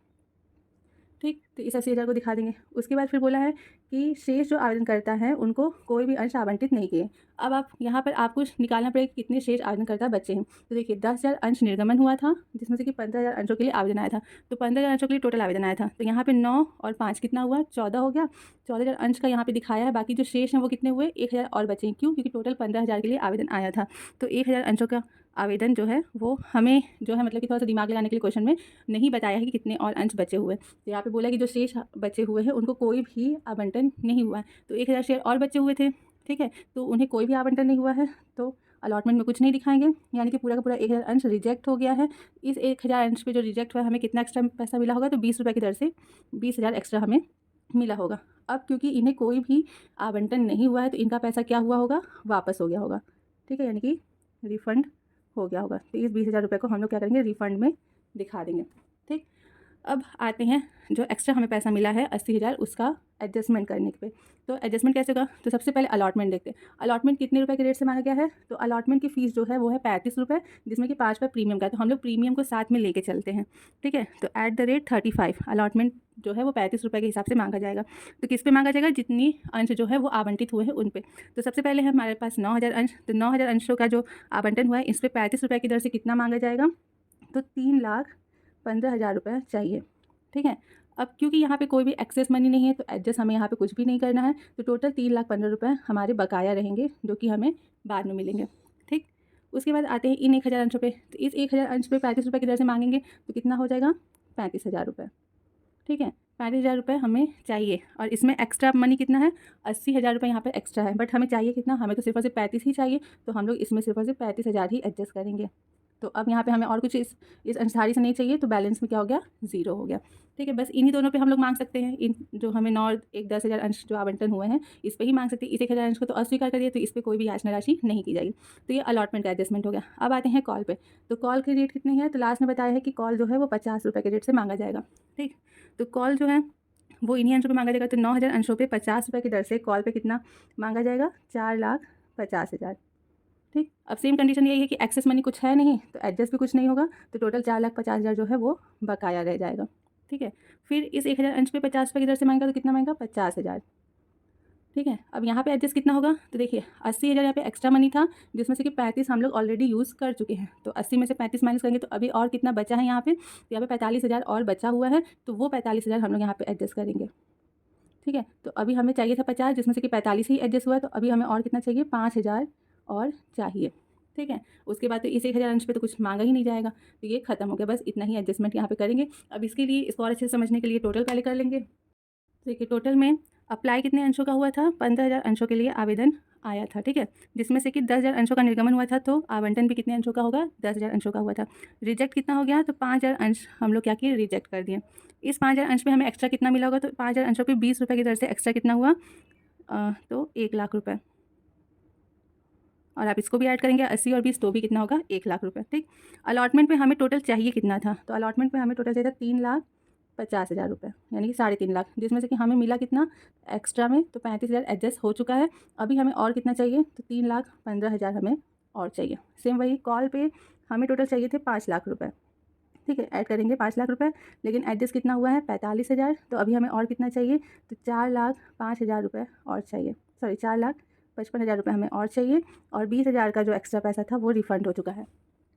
ठीक। तो इस 80,000 को दिखा देंगे। उसके बाद फिर बोला है कि शेष जो आवेदन करता है उनको कोई भी अंश आवंटित नहीं किए। अब आप यहाँ पर आपको निकालना पड़ेगा कितने शेष आवेदनकर्ता बचे हैं। तो देखिए 10,000 अंश निर्गमन हुआ था, जिसमें से कि 15,000 अंशों के लिए आवेदन आया था। तो 15,000 अंशों के लिए टोटल आवेदन आया था, तो यहाँ पे 9 और 5 कितना हुआ 14 हो गया। 14,000 अंश का यहाँ पे दिखाया है, बाकी जो शेष हैं वो कितने हुए 1,000 और बचे हैं। क्यों, क्योंकि टोटल 15,000 के लिए आवेदन आया था। तो 1,000 अंशों का आवेदन जो है वो हमें जो है मतलब कि थोड़ा सा दिमाग लगाने के लिए क्वेश्चन में नहीं बताया है कि कितने और अंश बचे हुए। तो यहाँ पे बोला कि जो शेष बचे हुए हैं उनको कोई भी आवंटन नहीं हुआ है। तो 1,000 शेयर और बचे हुए थे, ठीक है, तो उन्हें कोई भी आवंटन नहीं हुआ है, तो अलॉटमेंट में कुछ नहीं दिखाएंगे, यानी कि पूरा का पूरा 1,000 अंश रिजेक्ट हो गया है। इस 1,000 अंश पे जो रिजेक्ट हुआ है हमें कितना एक्स्ट्रा पैसा मिला होगा, तो 20 रुपये की दर से 20,000 एक्स्ट्रा हमें मिला होगा। अब क्योंकि इन्हें कोई भी आवंटन नहीं हुआ है तो इनका पैसा क्या हुआ होगा, वापस हो गया होगा, ठीक है, यानी कि रिफ़ंड हो गया होगा। तो इस 20,000 रुपये को हम लोग क्या करेंगे, रिफ़ंड में दिखा देंगे, ठीक। अब आते हैं जो एक्स्ट्रा हमें पैसा मिला है 80,000 उसका एडजस्टमेंट करने पे। तो एडजस्टमेंट कैसे होगा, तो सबसे पहले अलॉटमेंट देखते हैं। अलॉटमेंट कितने रुपए के रेट से मांगा गया है, तो अलॉटमेंट की फ़ीस जो है वो है 35 रुपये, जिसमें कि 5 रुपये प्रीमियम का है। तो हम लोग प्रीमियम को साथ में लेके चलते हैं, ठीक है। तो एट द रेट 35 अलॉटमेंट जो है वो 35 रुपये के हिसाब से मांगा जाएगा। तो किस पे मांगा जाएगा, जितनी अंश जो है वो आवंटित हुए हैं उन पे। तो सबसे पहले है हमारे पास 9,000 अंश, तो 9,000 अंशों का जो आवंटन हुआ है इस पर 35 रुपये की दर से कितना मांगा जाएगा, तो 3,15,000 रुपये चाहिए, ठीक है। अब क्योंकि यहाँ पे कोई भी एक्सेस मनी नहीं है तो एडजस्ट हमें यहाँ पे कुछ भी नहीं करना है। तो टोटल 3,15,000 रुपये हमारे बकाया रहेंगे, जो कि हमें बाद में मिलेंगे, ठीक। उसके बाद आते हैं इन 1,000 अंशों पे। तो इस 1,000 अंश पे 35 रुपये की दर से मांगेंगे तो कितना हो जाएगा 35,000 रुपये, ठीक है। 35,000 रुपये हमें चाहिए और इसमें एक्स्ट्रा मनी कितना है 80,000 रुपये यहाँ पे एक्स्ट्रा है, बट हमें चाहिए कितना, हमें तो सिर्फ और सिर्फ 35 ही चाहिए। तो हम लोग इसमें सिर्फ और सिर्फ 35,000 ही एडजस्ट करेंगे। तो अब यहाँ पे हमें और कुछ इस अंशधारी से नहीं चाहिए, तो बैलेंस में क्या हो गया 0 हो गया, ठीक है। बस इन्हीं दोनों पे हम लोग मांग सकते हैं। इन जो हमें 9 1 10,000 अंश जो आवंटन हुए हैं इस पे ही मांग सकते हैं। इस 1,000 अंश को तो अस्वीकार कर दिया, तो इस पर कोई भी याचना राशि नहीं की जाएगी। तो ये अलॉटमेंट का एडजस्टमेंट हो गया। अब आते हैं कॉल पे। तो कॉल के रेट कितने हैं, तो लास्ट में बताया है कि कॉल जो है वो 50 रुपये के रेट से मांगा जाएगा, ठीक। तो कॉल जो है वो इन्हीं अंशों पे मांगा जाएगा। तो 9,000 अंशों पे 50 रुपये की दर से कॉल पे कितना मांगा जाएगा 4,50,000, ठीक। अब सेम कंडीशन यही है कि एक्सेस मनी कुछ है नहीं तो एडजस्ट भी कुछ नहीं होगा, तो टोटल 4,50,000 जो है वो बकाया रह जाएगा, ठीक है। फिर इस 1,000 अंश पे 50 रुपये की दर से मांगेगा तो कितना मांगेगा 50,000, ठीक है। अब यहाँ पे एडजस्ट कितना होगा, तो देखिए 80,000 यहाँ पे एक्स्ट्रा मनी था, जिसमें से कि 35 हम लोग ऑलरेडी यूज़ कर चुके हैं। तो 80 में से 35 माइनस करेंगे तो अभी और कितना बचा है यहाँ पे, तो यहाँ पे 45,000 और बचा हुआ है। तो वो 45,000 हम लोग यहाँ पे एडजस्ट करेंगे, ठीक है। तो अभी हमें चाहिए था 50, जिसमें से कि 45 ही एडजस्ट हुआ है। तो अभी हमें और कितना चाहिए 5,000 और चाहिए, ठीक है। उसके बाद तो इस 1,000 अंश पे तो कुछ मांगा ही नहीं जाएगा, तो ये खत्म हो गया। बस इतना ही एडजस्टमेंट यहाँ पे करेंगे। अब इसके लिए इसको और अच्छे से समझने के लिए टोटल पहले कर लेंगे। देखिए टोटल में अप्लाई कितने अंशों का हुआ था, 15,000 अंशों के लिए आवेदन आया था, ठीक है। जिसमें से कि 10,000 अंशों का निर्गमन हुआ था, तो आवंटन भी कितने अंशों का होगा 10,000 अंशों का हुआ था। रिजेक्ट कितना हो गया, तो 5,000 अंश हम लोग क्या किए रिजेक्ट कर दिए। इस 5,000 अंश पे हमें एक्स्ट्रा कितना मिला होगा, तो 5,000 अंशों पे 20 रुपये की दर से एक्स्ट्रा कितना हुआ, तो 1,00,000 रुपये। और आप इसको भी ऐड करेंगे 80 और 20 तो भी कितना होगा 1 लाख रुपये। ठीक, अलॉटमेंट में हमें टोटल चाहिए कितना था, तो अलॉटमेंट में हमें टोटल चाहिए था 3,50,000 रुपये, यानी कि 3.5 लाख, जिसमें से कि हमें मिला कितना एक्स्ट्रा में, तो 35,000 एडजस्ट हो चुका है। अभी हमें और कितना चाहिए, तो 3,15,000 हमें और चाहिए। सेम वही कॉल पे हमें टोटल चाहिए थे 5 लाख रुपये। ठीक है, ऐड करेंगे 5 लाख रुपये, लेकिन एडजस्ट कितना हुआ है 45,000, तो अभी हमें और कितना चाहिए, तो 4,05,000 रुपये और चाहिए, सॉरी 4,55,000 रुपये हमें और चाहिए, और 20,000 का जो एक्स्ट्रा पैसा था वो रिफ़ंड हो चुका है।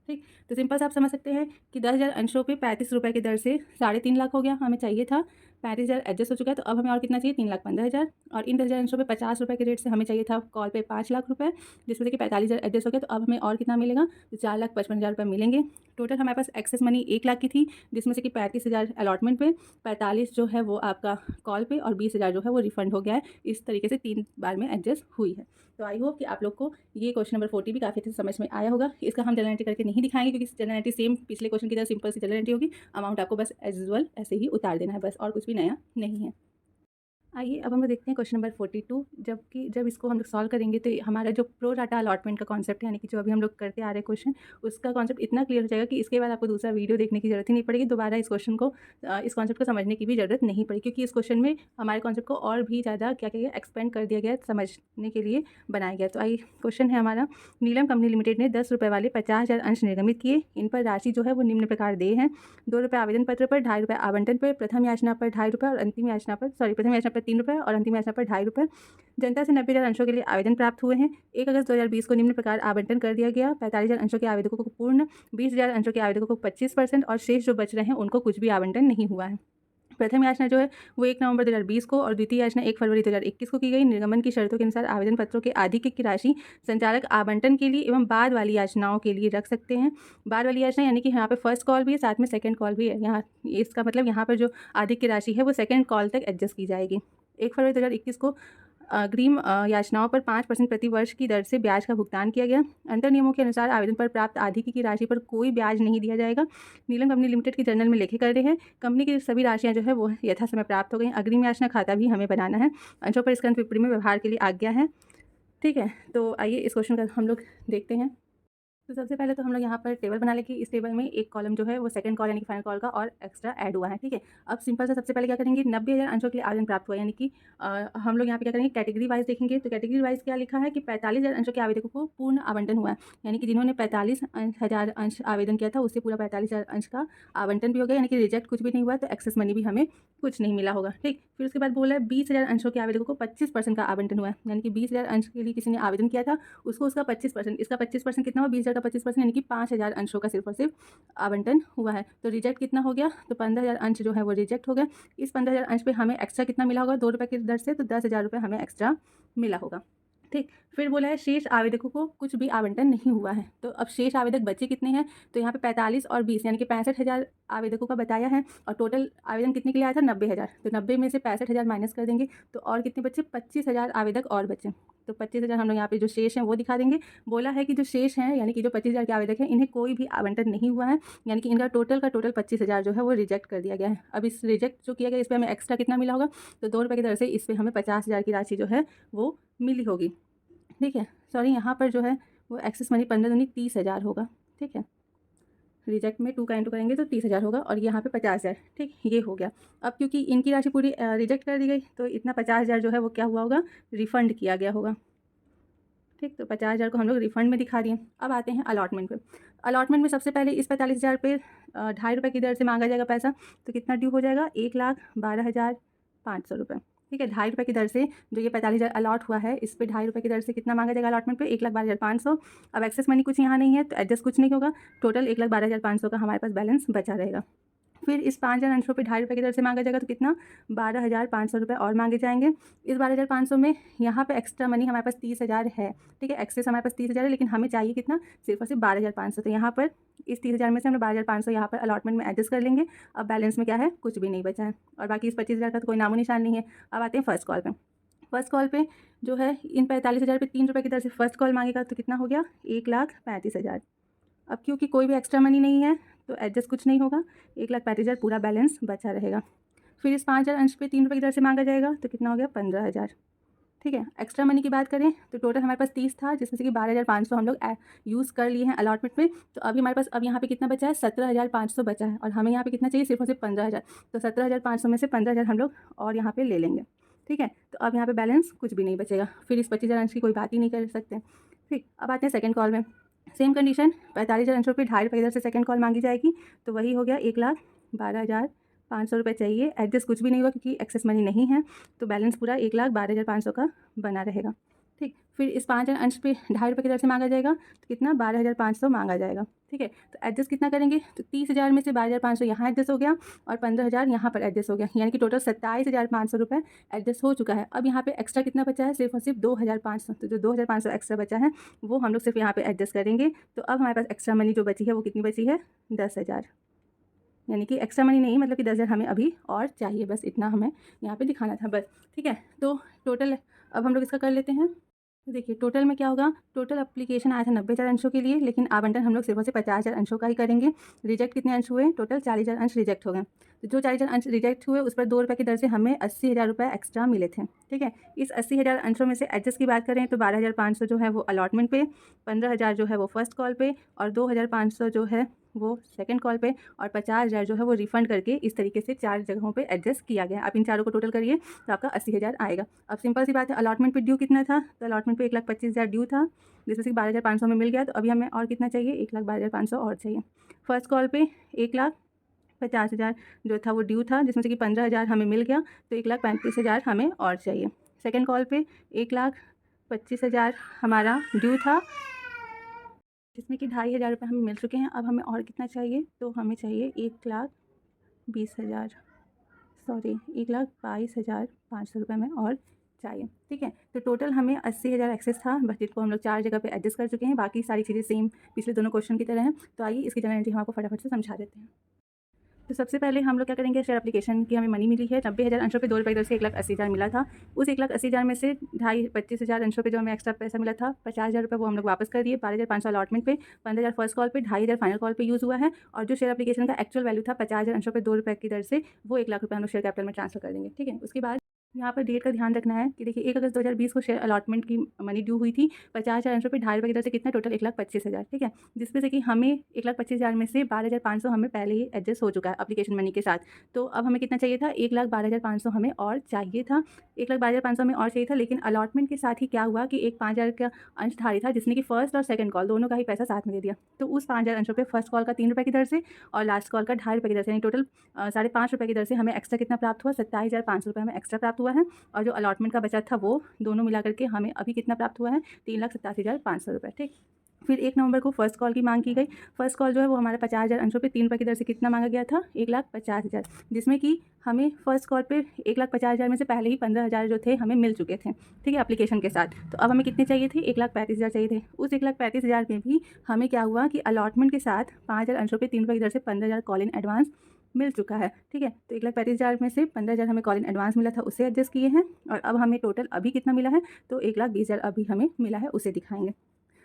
ठीक, तो सिंपल से आप समझ सकते हैं कि 10,000 अंशों पे 35 रुपये की दर से 3.5 लाख हो गया, हमें चाहिए था 35,000 एडजस्ट हो चुका है, तो अब हमें और कितना चाहिए 3,15,000, और इन 10,000 अंशों पे 50 रुपये के रेट से हमें चाहिए था कॉल पे 5 लाख रुपये, जिसमें से कि 45,000 एडजस्ट हो गया, तो अब हमें और कितना मिलेगा, तो 4,55,000 रुपये मिलेंगे। टोटल हमारे पास एक्सेस मनी 1 लाख की थी, जिसमें से कि 35,000 अलॉटमेंट पे, 45 जो है वो आपका कॉल पे, और 20,000 जो है वो रिफंड हो गया है। इस तरीके से 3 बार में एडजस्ट हुई है। तो आई होप कि आप लोग को ये क्वेश्चन नंबर 40 भी काफ़ी अच्छे से समझ में आया होगा। इसका हम जनरल एंट्री करके नहीं दिखाएंगे, क्योंकि जनरल एंट्री सेम पिछले क्वेश्चन की तरह सिंपल सी जनरल एंट्री होगी। अमाउंट आपको बस एज यूजुअल ऐसे ही उतार देना है, बस, और कुछ भी नया नहीं है। आइए अब हम लोग देखते हैं क्वेश्चन नंबर 42। जब इसको हम लोग सॉल्व करेंगे तो हमारा जो प्रो डाटा अलॉटमेंट का कॉन्सेप्ट है, यानी कि जो अभी हम लोग करते आ रहे हैं क्वेश्चन, उसका कॉन्सेप्ट इतना क्लियर हो जाएगा कि इसके बाद आपको दूसरा वीडियो देखने की जरूरत ही नहीं पड़ेगी। दोबारा इस कॉन्सेप्ट को समझने की भी ज़रूरत नहीं पड़ेगी, क्योंकि इस क्वेश्चन में हमारे कॉन्सेप्ट को और भी ज़्यादा क्या क्या एक्सपेंड कर दिया गया, समझने के लिए बनाया गया। तो आइए क्वेश्चन है हमारा, नीलम कंपनी लिमिटेड ने 10 रुपये वाले 50,000 अंश निर्गमित किए। इन पर राशि जो है वो निम्न प्रकार दे हैं: 2 रुपये आवेदन पत्र पर, 2.5 रुपये आवंटन पर, प्रथम याचना पर 2.5 रुपये और अंतिम याचना पर, प्रथम याचना पर 3 रुपये और अंतिम याचना पर 2.5 रुपये। जनता से 90,000 अंशों के लिए आवेदन प्राप्त हुए हैं। 1 अगस्त 2020 को निम्न प्रकार आवंटन कर दिया गया: 45,000 अंशों के आवेदकों को पूर्ण, 20,000 अंशों के आवेदकों को 25% और शेष जो बच रहे हैं उनको कुछ भी आवंटन नहीं हुआ है। प्रथम याचना जो है वो 1 नवंबर 2020 को और द्वितीय याचना 1 फरवरी 2021 को की गई। निर्गमन की शर्तों के अनुसार आवेदन पत्रों के आधिक्य की राशि संचालक आवंटन के लिए एवं बाद वाली याचनाओं के लिए रख सकते हैं। बाद वाली याचना यानी कि यहाँ पे फर्स्ट कॉल भी है, साथ में सेकंड कॉल भी है। यहाँ इसका मतलब यहाँ पर जो आधिक्य राशि है वो सेकंड कॉल तक एडजस्ट की जाएगी। 1 फरवरी 2021 को अग्रिम याचनाओं पर 5% प्रति वर्ष की दर से ब्याज का भुगतान किया गया। अंतर नियमों के अनुसार आवेदन पर प्राप्त आधिक्य की राशि पर कोई ब्याज नहीं दिया जाएगा। नीलम कंपनी लिमिटेड की जर्नल में लेखे कर रहे हैं। कंपनी की सभी राशियां जो है वो यथा समय प्राप्त हो गई। अग्रिम याचना खाता भी हमें बनाना है। अंशों पर स्कंद टिप्पणी में व्यवहार के लिए आज्ञा है। ठीक है, तो आइए इस क्वेश्चन का हम लोग देखते हैं। तो सबसे पहले तो हम लोग यहाँ पर टेबल बना लेंगे। इस टेबल में एक कॉलम जो है वो सेकंड कॉल यानी कि फाइनल कॉल का और एक्स्ट्रा ऐड हुआ है। ठीक है, अब सिंपल से सबसे पहले क्या करेंगे, 90,000 अंशों के लिए आवेदन प्राप्त हुआ, यानी कि हम लोग यहाँ पे क्या करेंगे, कैटेगरी वाइज देखेंगे। तो कैटेगरी वाइज क्या लिखा है कि 45,000 अंशों के आवेदकों को पूर्ण आवंटन हुआ है, यानी कि जिन्होंने 45,000 अंश आवेदन किया था उससे पूरा 45,000 अंश का आवंटन भी हो गया, यानी कि रिजेक्ट कुछ भी नहीं हुआ, तो एक्सेस मनी भी हमें कुछ नहीं मिला होगा। ठीक, फिर उसके बाद बोला है 20,000 अंशों के आवेदकों को 25% का आवंटन हुआ है, यानी कि 20,000 अंश के लिए किसी ने आवेदन किया था, उसको उसका 25%, इसका 25% कितना हुआ, 20,000 का 25%, यानी कि 5,000 अंशों का सिर्फ और सिर्फ आवंटन हुआ है। तो रिजेक्ट कितना हो गया, तो 15,000 अंश जो है वो रिजेक्ट हो गया। इस 15,000 अंश पे हमें एक्स्ट्रा कितना मिला होगा, 2 रुपये की दर से, तो 10,000 रुपये हमें एक्स्ट्रा मिला होगा। ठीक, फिर बोला है शेष आवेदकों को कुछ भी आवंटन नहीं हुआ है। तो अब शेष आवेदक बचे कितने हैं, तो यहाँ पे 45 और 20 यानी कि 65,000 आवेदकों का बताया है, और टोटल आवेदन कितने के लिए आया था, 90,000। तो 90 में से 65,000 माइनस कर देंगे, तो और कितने बचे, 25,000 आवेदक और बचे। तो 25,000 हम लोग यहाँ पे जो शेष हैं वो दिखा देंगे। बोला है कि जो शेष हैं यानी कि जो 25,000 के आवेदक हैं इन्हें कोई भी आवंटन नहीं हुआ है, यानी कि इनका टोटल का टोटल 25,000 जो है वो रिजेक्ट कर दिया गया है। अब इस रिजेक्ट जो किया गया इस पर हमें एक्स्ट्रा कितना मिला होगा, तो 2 रुपये की दर से इस पर हमें 50,000 की राशि जो है वो मिली होगी। ठीक है, सॉरी यहाँ पर जो है वो एक्सेस मनी 15 दूनी 30,000 होगा। ठीक है, रिजेक्ट में 2 का इंटू करेंगे तो 30,000 होगा, और यहाँ पे 50,000। ठीक, ये हो गया। अब क्योंकि इनकी राशि पूरी रिजेक्ट कर दी गई, तो इतना 50,000 जो है वो क्या हुआ होगा, रिफ़ंड किया गया होगा। ठीक, तो 50,000 को हम लोग रिफंड में दिखा दिए। अब आते हैं अलॉटमेंट पे। अलॉटमेंट में सबसे पहले इस 45,000 पे 2.5 रुपये की दर से मांगा जाएगा पैसा, तो कितना ड्यू हो जाएगा, 1,12,500 रुपये। ठीक है, 2.5 रुपये की दर से जो ये 45,000 अलॉट हुआ है, इस पे 2.5 रुपये की दर से कितना मांगा जाएगा अलॉटमेंट पे, 1,12,500। अब एक्सेस मनी कुछ यहाँ नहीं है तो एडजस्ट कुछ नहीं होगा, टोटल 1,12,500 का हमारे पास बैलेंस बचा रहेगा। फिर इस 5,000 अंशों पे 2.5 रुपये की दर से मांगा जाएगा, तो कितना, 12,500 रुपये और मांगे जाएंगे। इस 12,500 में यहाँ पे एक्स्ट्रा मनी हमारे पास 30,000 है। ठीक है, एक्सेस हमारे पास 30,000 है, लेकिन हमें चाहिए कितना, सिर्फ और सिर्फ 12,500। तो यहाँ पर इस 30,000 में से हमने 12,500 यहाँ पर अलॉटमेंट में एडजस्ट कर लेंगे। अब बैलेंस में क्या है, कुछ भी नहीं बचा है, और बाकी इस 25,000 का तो कोई नामो निशान नहीं है। अब आते हैं फर्स्ट कॉल पर। फर्स्ट कॉल पे जो है इन 45,000 पे 3 रुपये की दर से फर्स्ट कॉल मांगेगा, तो कितना हो गया, 1,35,000। अब क्योंकि कोई भी एक्स्ट्रा मनी नहीं है तो एडजस्ट कुछ नहीं होगा, 1,35,000 पूरा बैलेंस बचा रहेगा। फिर इस 5,000 अंश पे 3 रुपये की दर से मांगा जाएगा, तो कितना हो गया, 15,000। ठीक है। एक्स्ट्रा मनी की बात करें तो टोटल हमारे पास 30 था, जिसमें से कि 12,500 हम लोग यूज़ कर लिए हैं अलॉटमेंट में। तो अभी हमारे पास अब यहाँ पे कितना बचा है, 17,500 बचा है, और हमें यहाँ पे कितना चाहिए, सिर्फ और सिर्फ 15,000। तो 17,500 में से 15,000 हम लोग और यहाँ पे ले लेंगे। ठीक है, तो अब यहाँ पे बैलेंस कुछ भी नहीं बचेगा, फिर इस 25,000 अंश की कोई बात ही नहीं कर सकते। ठीक, अब आते हैं सेकंड कॉल में। सेम कंडीशन, 45,000 अंशों पे 2.5 रुपये इधर से सेकंड कॉल मांगी जाएगी, तो वही हो गया 1,12,500 रुपये चाहिए। एडजस्ट कुछ भी नहीं हुआ क्योंकि एक्सेस मनी नहीं है, तो बैलेंस पूरा 1,12,500 का बना रहेगा। ठीक, फिर इस 5,000 अंश पे 2.5 रुपये की दर से मांगा जाएगा, तो कितना, 12,500 मांगा जाएगा। ठीक है, तो एडजस्ट कितना करेंगे, तो 30,000 में से 12,500 यहाँ एडजस्ट हो गया और 15,000 यहाँ पर एडजस्ट हो गया, यानी कि टोटल 27,500 रुपये एडजस्ट हो चुका है। अब यहाँ पे एक्स्ट्रा कितना बचा है, सिर्फ और सिर्फ 2,500। तो जो 2,500 एक्स्ट्रा बचा है वो हम लोग सिर्फ यहाँ पे एडजस्ट करेंगे। तो अब हमारे पास एक्स्ट्रा मनी जो बची है वो कितनी बची है, 10,000, यानी कि एक्स्ट्रा मनी नहीं, मतलब कि 10,000 हमें अभी और चाहिए, बस इतना हमें यहाँ पे दिखाना था बस। ठीक है, तो टोटल अब हम लोग इसका कर लेते हैं। तो देखिए टोटल में क्या होगा, टोटल एप्लीकेशन आया था 90,000 अंशों के लिए, लेकिन आवंटन हम लोग सिर्फ और सिर्फ 50,000 अंशों का ही करेंगे। रिजेक्ट कितने अंश हुए, टोटल 40,000 अंश रिजेक्ट हो गए। तो जो 40,000 अंश रिजेक्ट हुए उस पर 2 रुपये की दर से हमें 80,000 रुपये एक्स्ट्रा मिले थे। ठीक है, इस 80,000 अंशों में से एडजस्ट की बात करें तो 12,500 जो है वो अलॉटमेंट पे, 15,000 जो है वो फर्स्ट कॉल पे, और 2,500 जो है वो सेकंड कॉल पे, और 50,000 जो है वो रिफ़ंड करके इस तरीके से 4 जगहों पे एडजस्ट किया गया है। आप इन चारों को टोटल करिए तो आपका 80,000 आएगा। अब सिंपल सी बात है, अलॉटमेंट पे ड्यू कितना था, तो अलॉटमेंट पे 1,25,000 ड्यू था, जिसमें से 12,500 में मिल गया। तो अभी हमें और कितना चाहिए, 1,12,500 और चाहिए। फर्स्ट कॉल पे 1,50,000 जो था वो ड्यू था, जिसमें से कि 15,000 हमें मिल गया, तो 1,35,000 हमें और चाहिए। सेकेंड कॉल पे 1,25,000 हमारा ड्यू था, जिसमें कि 2,500 रुपये हमें मिल चुके हैं। अब हमें और कितना चाहिए, तो हमें चाहिए 1,20,000, सॉरी 1,22,500 रुपये में और चाहिए। ठीक है, तो टोटल हमें 80,000 एक्सेस था, बस जिसको हम लोग 4 जगह पे एडजस्ट कर चुके हैं। बाकी सारी चीज़ें सेम पिछले दोनों क्वेश्चन की तरह हैं। तो आइए इसकी जनरल एंट्री हम आपको फटाफट से समझा देते हैं। तो सबसे पहले हम लोग क्या करेंगे, शेयर एप्लीकेशन की हमें मनी मिली है 90,000 अंशों पे 2 रुपये की दर से 1,80,000 मिला था। उस 1,80,000 में से 25,000 अंशों पे जो हमें एक्स्ट्रा पैसा मिला था 50,000 रुपये वो हम लोग वापस कर दिए। 12,500 अलॉटमेंट पे, 15,000 फर्स्ट कॉल पे, 2,500 फाइनल कॉल पे यूज़ हुआ है। और जो शेयर एप्लीकेशन का एक्चुअल वैल्यू था 50,000 अंशों पे 2 रुपये की दर से, वो 1,00,000 रुपये हम लोग शेयर कैपिटल में ट्रांसफर कर देंगे। ठीक है, उसके बाद यहाँ पर डेट का ध्यान रखना है कि देखिए 1 अगस्त 2020 को शेयर अलॉटमेंट की मनी ड्यू हुई थी 50,000 अंशों पे 2.5 रुपये की दर से, कितना, टोटल 1,25,000। ठीक है, जिसमें से कि हमें 1,25,000 में से 12,500 हमें पहले ही एडजस्ट हो चुका है एप्लीकेशन मनी के साथ। तो अब हमें कितना चाहिए था, 1,12,500 हमें और चाहिए था। 1,12,500 हमें और चाहिए था, लेकिन अलॉटमेंट के साथ ही क्या हुआ कि एक 5,000 का अंशधारी था, जिसने कि फर्स्ट और सेकंड कॉल दोनों का ही पैसा साथ में दे दिया। तो उस 5,000 अंशों पे फर्स्ट कॉल का 3 रुपये की दर से और लास्ट कॉल का 2.5 रुपये की दर से, यानी टोटल 5.5 रुपये की दर से हमें एक्स्ट्रा कितना प्राप्त हुआ, 27,500 रुपये हमें एक्स्ट्रा प्राप्त हुआ है। और जो अलॉटमेंट का बचा था वो दोनों मिला करके हमें अभी कितना प्राप्त हुआ है, 3,87,500 रुपये। ठीक, फिर 1 नवंबर को फर्स्ट कॉल की मांग की गई। फर्स्ट कॉल जो है वो हमारा 50,000 अंशों पे 3 रुपये की दर से कितना मांगा गया था, 1,50,000, जिसमें कि हमें फर्स्ट कॉल पे 1,50,000 में से पहले ही 15,000 जो थे हमें मिल चुके थे। ठीक है, एप्लीकेशन के साथ। तो अब हमें कितने चाहिए थे, 1,35,000 चाहिए थे। उस 1,35,000 में भी हमें क्या हुआ कि अलॉटमेंट के साथ 5,000 अंशों पे 3 रुपये की दर से 15,000 कॉल इन एडवांस मिल चुका है। ठीक है, तो 1,35,000 में से 15,000 हमें कॉल इन एडवांस मिला था, उससे एडजस्ट किए हैं। और अब हमें टोटल अभी कितना मिला है, तो 1,20,000 अभी हमें मिला है, उसे दिखाएंगे।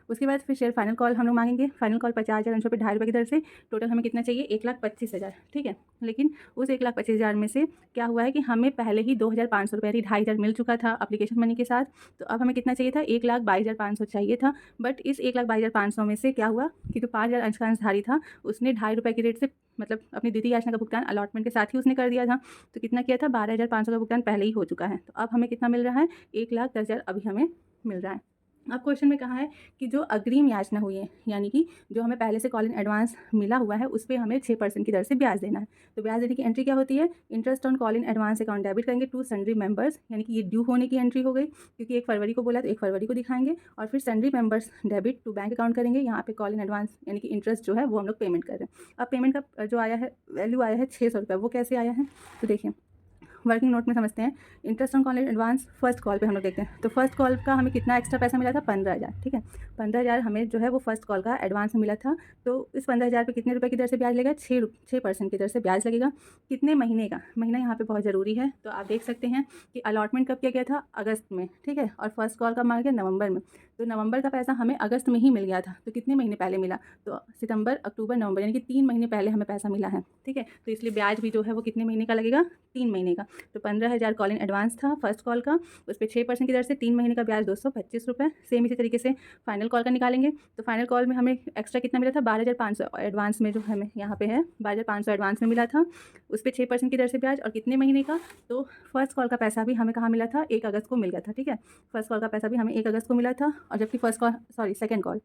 उसके बाद फिर शेयर फाइनल कॉल हम लोग मांगेंगे। फाइनल कॉल 50,000 अंशों पे 2.5 रुपये की दर से, टोटल हमें कितना चाहिए, 1,25,000। ठीक है, लेकिन उस 1,25,000 में से क्या हुआ है कि हमें पहले ही 2,500 रुपये, यानी 2,500 मिल चुका था एप्लीकेशन मनी के साथ। तो अब हमें कितना चाहिए था, 1,22,500 चाहिए था। बट इस 1,22,500 में से क्या हुआ कि जो 5,000 अंश का अंशधारी था उसने 2.5 रुपये की रेट से, मतलब अपनी द्वितीय याचना का भुगतान अलॉटमेंट के साथ ही उसने कर दिया था। तो कितना किया था, 12,500 का भुगतान पहले ही हो चुका है। तो अब हमें कितना मिल रहा है, 1,10,000 अभी हमें मिल रहा है। अब क्वेश्चन में कहा है कि जो अग्रिम याचना हुई है, यानी कि जो हमें पहले से कॉल इन एडवांस मिला हुआ है, उस पर हमें 6% की दर से ब्याज देना है। तो ब्याज देने की एंट्री क्या होती है, interest on call in advance account debit करेंगे टू सन्ड्री मेंबर्स, यानी कि ये ड्यू होने की एंट्री हो गई, क्योंकि 1 फरवरी को बोला तो 1 फरवरी को दिखाएंगे। और फिर sundry members debit to bank account करेंगे। यहाँ पे कॉल इन एडवांस यानी कि इंटरेस्ट जो है वो हम लोग पेमेंट कर रहे हैं। अब पेमेंट का जो आया है वैल्यू आया है 600 रुपये, वो कैसे आया है, तो देखिए वर्किंग नोट में समझते हैं। Interest on call advance first call पे हम लोग देखते हैं। तो फर्स्ट कॉल का हमें कितना एक्स्ट्रा पैसा मिला था, 15,000। ठीक है, 15,000 हमें जो है वो फर्स्ट कॉल का एडवांस में मिला था। तो इस 15,000 पे कितने रुपए की दर से ब्याज लगेगा, 6% की दर से ब्याज लगेगा। कितने महीने का, महीना यहाँ पे बहुत ज़रूरी है। तो आप देख सकते हैं कि अलॉटमेंट कब किया गया था, अगस्त में। ठीक है, और फर्स्ट कॉल का मांगा गया नवंबर में। तो नवंबर का पैसा हमें अगस्त में ही मिल गया था। तो कितने महीने पहले मिला, तो सितंबर, अक्टूबर, नवंबर, यानी कि 3 महीने पहले हमें पैसा मिला है। ठीक है, तो इसलिए ब्याज भी जो है वो कितने महीने का लगेगा, 3 महीने का। तो 15,000 कॉल इन एडवांस था फर्स्ट कॉल का, उस पर 6% की दर से 3 महीने का ब्याज 225 रुपये। सेम इसी तरीके से फाइनल कॉल का निकालेंगे, तो फाइनल कॉल में हमें एक्स्ट्रा कितना मिला था, 12,500 एडवांस में, जो हमें यहाँ पे है 12,500 एडवांस में मिला था, उस पर 6% की दर से ब्याज और कितने महीने का। तो फर्स्ट कॉल का पैसा भी हमें कहाँ मिला था, 1 अगस्त को मिल गया था। ठीक है, फर्स्ट कॉल का पैसा भी हमें 1 अगस्त को मिला था, और जबकि सेकंड कॉल,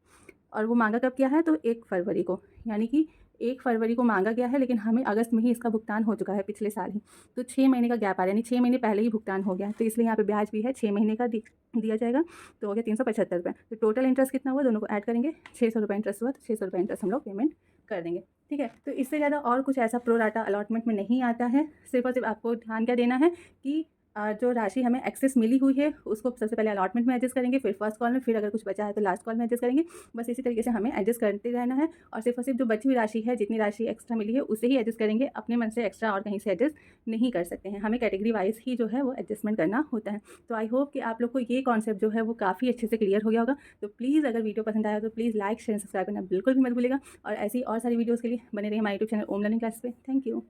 और वो मांगा कब किया है, तो 1 फरवरी को, यानी कि 1 फरवरी को मांगा गया है, लेकिन हमें अगस्त में ही इसका भुगतान हो चुका है, पिछले साल ही। तो 6 महीने का गैप आ रहा है, यानी 6 महीने पहले ही भुगतान हो गया, तो इसलिए यहाँ पे ब्याज भी है 6 महीने का दिया जाएगा। तो हो गया 375 रुपये। तो टोटल इंटरेस्ट कितना हुआ, दोनों को ऐड करेंगे, 600 रुपये इंटरेस्ट हुआ, तो 600 रुपये इंटरेस्ट हम लोग पेमेंट कर देंगे। ठीक है, तो इससे ज़्यादा और कुछ ऐसा प्रो राटा अलॉटमेंट में नहीं आता है। सिर्फ और सिर्फ आपको ध्यान क्या देना है कि जो राशि हमें एक्सेस मिली हुई है उसको सबसे पहले अलॉटमेंट में एडजस्ट करेंगे, फिर फर्स्ट कॉल में, फिर अगर कुछ बचा है तो लास्ट कॉल में एडजस्ट करेंगे। बस इसी तरीके से हमें एडजस्ट करते रहना है, और सिर्फ जो बची हुई राशि है, जितनी राशि एक्स्ट्रा मिली है उसे ही एडजस्ट करेंगे, अपने मन से एक्स्ट्रा और कहीं से एडजस्ट नहीं कर सकते हैं। हमें कैटेगरी वाइज ही जो है वो एडजस्टमेंट करना होता है। तो आई होप कि आप लोग को ये कॉन्सेप्ट जो है वो काफ़ी अच्छे से क्लियर हो गया होगा। तो प्लीज़ अगर वीडियो पसंद आया तो प्लीज़ लाइक शेयर सब्सक्राइब करना बिल्कुल भी मत भूलिएगा, और ऐसी और सारी वीडियोज़ के लिए बने रहिए हमारे यूट्यूब चैनल ओम लर्निंग क्लासेस पे। Thank you.